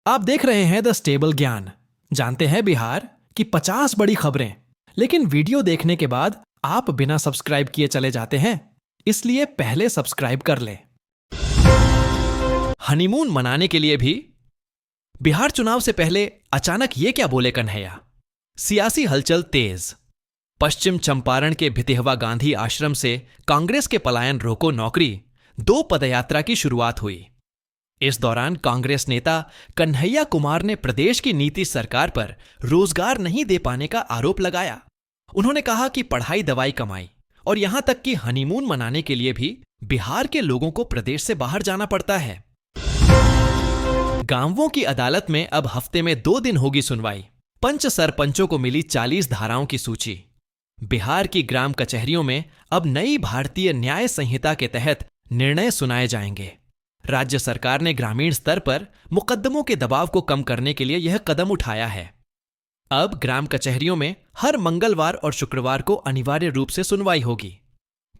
आप देख रहे हैं द स्टेबल ज्ञान। जानते हैं बिहार की 50 बड़ी खबरें, लेकिन वीडियो देखने के बाद आप बिना सब्सक्राइब किए चले जाते हैं, इसलिए पहले सब्सक्राइब कर लें। हनीमून मनाने के लिए भी बिहार चुनाव से पहले अचानक ये क्या बोले कन्हैया। सियासी हलचल तेज। पश्चिम चंपारण के भितिहवा गांधी आश्रम से कांग्रेस के पलायन रोको नौकरी 2 पदयात्रा की शुरुआत हुई। इस दौरान कांग्रेस नेता कन्हैया कुमार ने प्रदेश की नीतीश सरकार पर रोजगार नहीं दे पाने का आरोप लगाया। उन्होंने कहा कि पढ़ाई दवाई कमाई और यहां तक कि हनीमून मनाने के लिए भी बिहार के लोगों को प्रदेश से बाहर जाना पड़ता है। गांवों की अदालत में अब हफ्ते में 2 दिन होगी सुनवाई। पंच सरपंचों को मिली 40 धाराओं की सूची। बिहार की ग्राम कचहरियों में अब नई भारतीय न्याय संहिता के तहत निर्णय सुनाए जाएंगे। राज्य सरकार ने ग्रामीण स्तर पर मुकदमों के दबाव को कम करने के लिए यह कदम उठाया है। अब ग्राम कचहरियों में हर मंगलवार और शुक्रवार को अनिवार्य रूप से सुनवाई होगी।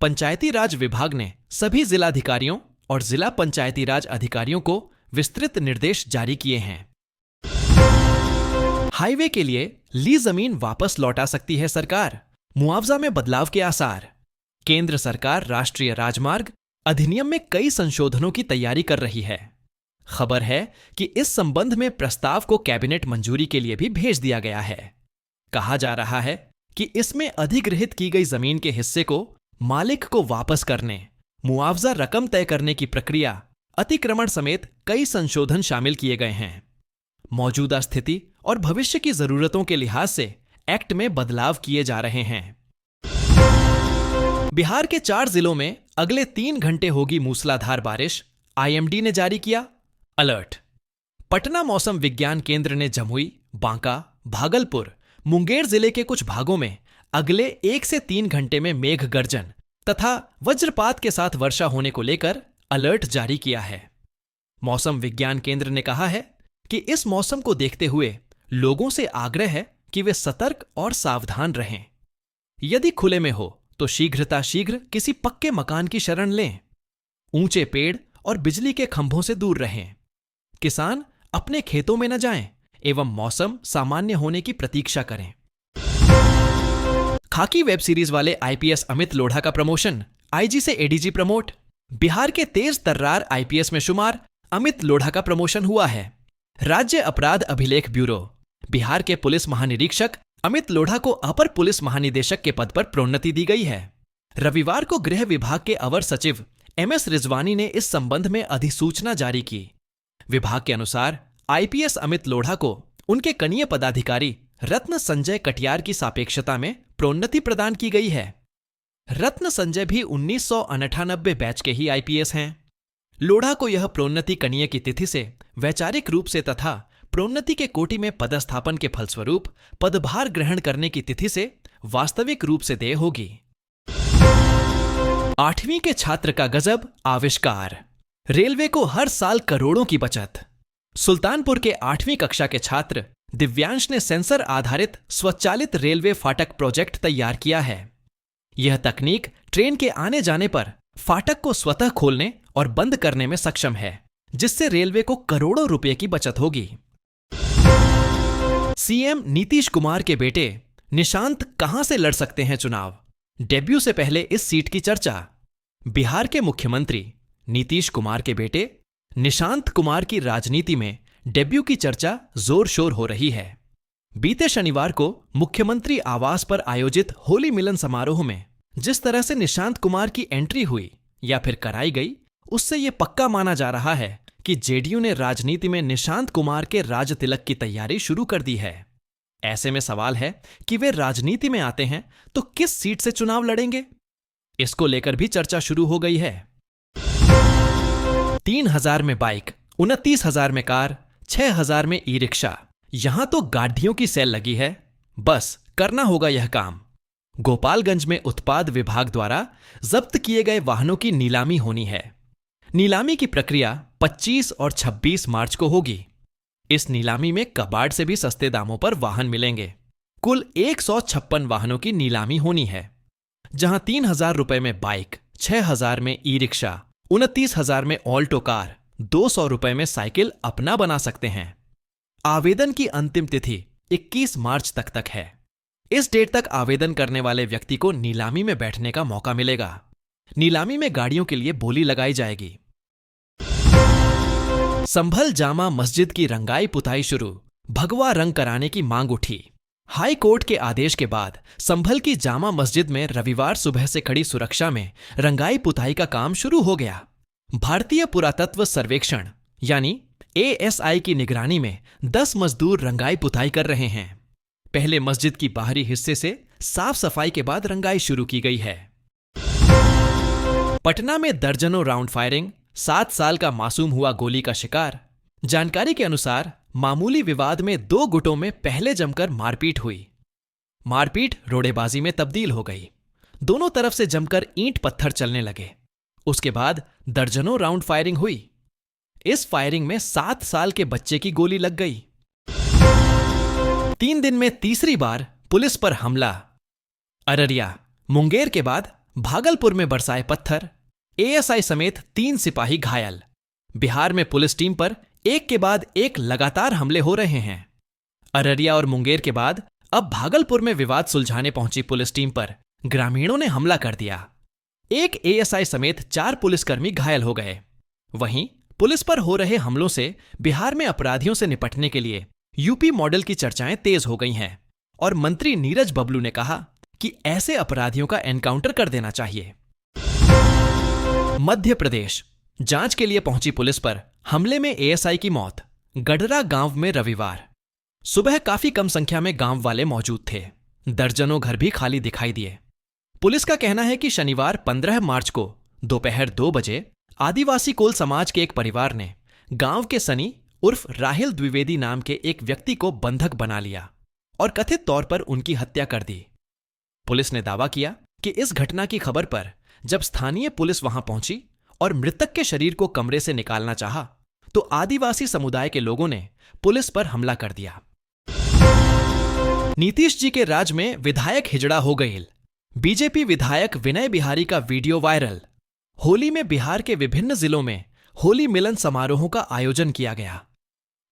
पंचायती राज विभाग ने सभी जिलाधिकारियों और जिला पंचायती राज अधिकारियों को विस्तृत निर्देश जारी किए हैं। हाईवे के लिए ली जमीन वापस लौटा सकती है सरकार, मुआवजा में बदलाव के आसार। केंद्र सरकार राष्ट्रीय राजमार्ग अधिनियम में कई संशोधनों की तैयारी कर रही है। खबर है कि इस संबंध में प्रस्ताव को कैबिनेट मंजूरी के लिए भी भेज दिया गया है। कहा जा रहा है कि इसमें अधिग्रहित की गई जमीन के हिस्से को मालिक को वापस करने, मुआवजा रकम तय करने की प्रक्रिया, अतिक्रमण समेत कई संशोधन शामिल किए गए हैं। मौजूदा स्थिति और भविष्य की जरूरतों के लिहाज से एक्ट में बदलाव किए जा रहे हैं। बिहार के 4 जिलों में अगले 3 घंटे होगी मूसलाधार बारिश, आईएमडी ने जारी किया अलर्ट। पटना मौसम विज्ञान केंद्र ने जमुई, बांका, भागलपुर, मुंगेर जिले के कुछ भागों में अगले 1 से 3 घंटे में मेघ गर्जन तथा वज्रपात के साथ वर्षा होने को लेकर अलर्ट जारी किया है। मौसम विज्ञान केंद्र ने कहा है कि इस मौसम को देखते हुए लोगों से आग्रह है कि वे सतर्क और सावधान रहें। यदि खुले में हो तो शीघ्र किसी पक्के मकान की शरण लें। ऊंचे पेड़ और बिजली के खंभों से दूर रहें। किसान अपने खेतों में न जाएं एवं मौसम सामान्य होने की प्रतीक्षा करें। खाकी वेब सीरीज वाले आईपीएस अमित लोढ़ा का प्रमोशन, आईजी से एडीजी प्रमोट। बिहार के तेज तर्रार आईपीएस में शुमार अमित लोढ़ा का प्रमोशन हुआ है। राज्य अपराध अभिलेख ब्यूरो बिहार के पुलिस महानिरीक्षक अमित लोढ़ा को अपर पुलिस महानिदेशक के पद पर प्रोन्नति दी गई है। रविवार को गृह विभाग के अवर सचिव एमएस रिजवानी ने इस संबंध में अधिसूचना जारी की। विभाग के अनुसार आईपीएस अमित लोढ़ा को उनके कनीय पदाधिकारी रत्न संजय कटियार की सापेक्षता में प्रोन्नति प्रदान की गई है। रत्न संजय भी 1998 बैच के ही आईपीएस हैं। लोढ़ा को यह प्रोन्नति कनीय की तिथि से वैचारिक रूप से तथा प्रोन्नति के कोटि में पदस्थापन के फलस्वरूप पदभार ग्रहण करने की तिथि से वास्तविक रूप से देय होगी। 8वीं के छात्र का गजब आविष्कार, रेलवे को हर साल करोड़ों की बचत। सुल्तानपुर के 8वीं कक्षा के छात्र दिव्यांश ने सेंसर आधारित स्वचालित रेलवे फाटक प्रोजेक्ट तैयार किया है। यह तकनीक ट्रेन के आने जाने पर फाटक को स्वतः खोलने और बंद करने में सक्षम है, जिससे रेलवे को करोड़ों रुपए की बचत होगी। सीएम नीतीश कुमार के बेटे निशांत कहां से लड़ सकते हैं चुनाव, डेब्यू से पहले इस सीट की चर्चा। बिहार के मुख्यमंत्री नीतीश कुमार के बेटे निशांत कुमार की राजनीति में डेब्यू की चर्चा जोर शोर हो रही है। बीते शनिवार को मुख्यमंत्री आवास पर आयोजित होली मिलन समारोह में जिस तरह से निशांत कुमार की एंट्री हुई या फिर कराई गई, उससे यह पक्का माना जा रहा है कि जेडीयू ने राजनीति में निशांत कुमार के राज तिलक की तैयारी शुरू कर दी है। ऐसे में सवाल है कि वे राजनीति में आते हैं तो किस सीट से चुनाव लड़ेंगे, इसको लेकर भी चर्चा शुरू हो गई है। 3,000 में बाइक, 29,000 में कार, 6,000 में ई रिक्शा, यहां तो गाड़ियों की सेल लगी है। बस करना होगा यह काम। गोपालगंज में उत्पाद विभाग द्वारा जब्त किए गए वाहनों की नीलामी होनी है। नीलामी की प्रक्रिया 25 और 26 मार्च को होगी। इस नीलामी में कबाड़ से भी सस्ते दामों पर वाहन मिलेंगे। कुल 156 वाहनों की नीलामी होनी है, जहां 3,000 रुपए में बाइक, 6,000 में ई रिक्शा, 29,000 में ऑल्टो कार, 200 रुपए में साइकिल अपना बना सकते हैं। आवेदन की अंतिम तिथि 21 मार्च तक है। इस डेट तक आवेदन करने वाले व्यक्ति को नीलामी में बैठने का मौका मिलेगा। नीलामी में गाड़ियों के लिए बोली लगाई जाएगी। संभल जामा मस्जिद की रंगाई पुताई शुरू, भगवा रंग कराने की मांग उठी। हाई कोर्ट के आदेश के बाद संभल की जामा मस्जिद में रविवार सुबह से कड़ी सुरक्षा में रंगाई पुताई का काम शुरू हो गया। भारतीय पुरातत्व सर्वेक्षण यानी ASI की निगरानी में 10 मजदूर रंगाई पुताई कर रहे हैं। पहले मस्जिद की बाहरी हिस्से से साफ सफाई के बाद रंगाई शुरू की गई है। पटना में दर्जनों राउंड फायरिंग, 7 साल का मासूम हुआ गोली का शिकार। जानकारी के अनुसार मामूली विवाद में 2 गुटों में पहले जमकर मारपीट हुई। मारपीट रोड़ेबाजी में तब्दील हो गई। दोनों तरफ से जमकर ईंट पत्थर चलने लगे। उसके बाद दर्जनों राउंड फायरिंग हुई। इस फायरिंग में 7 साल के बच्चे की गोली लग गई। 3 दिन में तीसरी बार पुलिस पर हमला। अररिया, मुंगेर के बाद भागलपुर में बरसाए पत्थर। ASI समेत 3 सिपाही घायल। बिहार में पुलिस टीम पर एक के बाद एक लगातार हमले हो रहे हैं। अररिया और मुंगेर के बाद अब भागलपुर में विवाद सुलझाने पहुंची पुलिस टीम पर ग्रामीणों ने हमला कर दिया। एक ASI समेत 4 पुलिसकर्मी घायल हो गए। वहीं पुलिस पर हो रहे हमलों से बिहार में अपराधियों से निपटने के लिए यूपी मॉडल की चर्चाएं तेज हो गई हैं और मंत्री नीरज बबलू ने कहा कि ऐसे अपराधियों का एनकाउंटर कर देना चाहिए। मध्य प्रदेश, जांच के लिए पहुंची पुलिस पर हमले में ASI की मौत। गडरा गांव में रविवार सुबह काफी कम संख्या में गांव वाले मौजूद थे। दर्जनों घर भी खाली दिखाई दिए। पुलिस का कहना है कि शनिवार 15 मार्च को दोपहर 2 बजे आदिवासी कोल समाज के एक परिवार ने गांव के सनी उर्फ राहिल द्विवेदी नाम के एक व्यक्ति को बंधक बना लिया और कथित तौर पर उनकी हत्या कर दी। पुलिस ने दावा किया कि इस घटना की खबर पर जब स्थानीय पुलिस वहां पहुंची और मृतक के शरीर को कमरे से निकालना चाहा, तो आदिवासी समुदाय के लोगों ने पुलिस पर हमला कर दिया। नीतीश जी के राज में विधायक हिजड़ा हो गईल। बीजेपी विधायक विनय बिहारी का वीडियो वायरल। होली में बिहार के विभिन्न जिलों में होली मिलन समारोहों का आयोजन किया गया।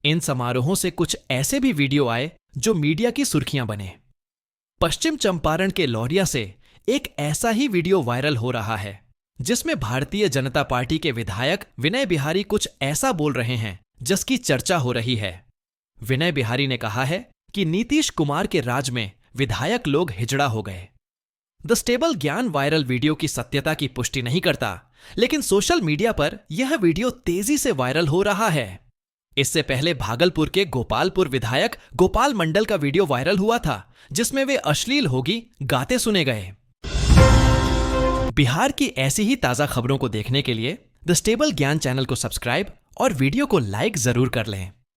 इन समारोहों से कुछ ऐसे भी वीडियो आए जो मीडिया की सुर्खियां बने। पश्चिम चंपारण के लौरिया से एक ऐसा ही वीडियो वायरल हो रहा है जिसमें भारतीय जनता पार्टी के विधायक विनय बिहारी कुछ ऐसा बोल रहे हैं जिसकी चर्चा हो रही है। विनय बिहारी ने कहा है कि नीतीश कुमार के राज में विधायक लोग हिजड़ा हो गए। द स्टेबल ज्ञान वायरल वीडियो की सत्यता की पुष्टि नहीं करता, लेकिन सोशल मीडिया पर यह वीडियो तेजी से वायरल हो रहा है। इससे पहले भागलपुर के गोपालपुर विधायक गोपाल मंडल का वीडियो वायरल हुआ था जिसमें वे अश्लील होगी गाते सुने गए। बिहार की ऐसी ही ताजा खबरों को देखने के लिए द स्टेबल ज्ञान चैनल को सब्सक्राइब और वीडियो को लाइक जरूर कर लें।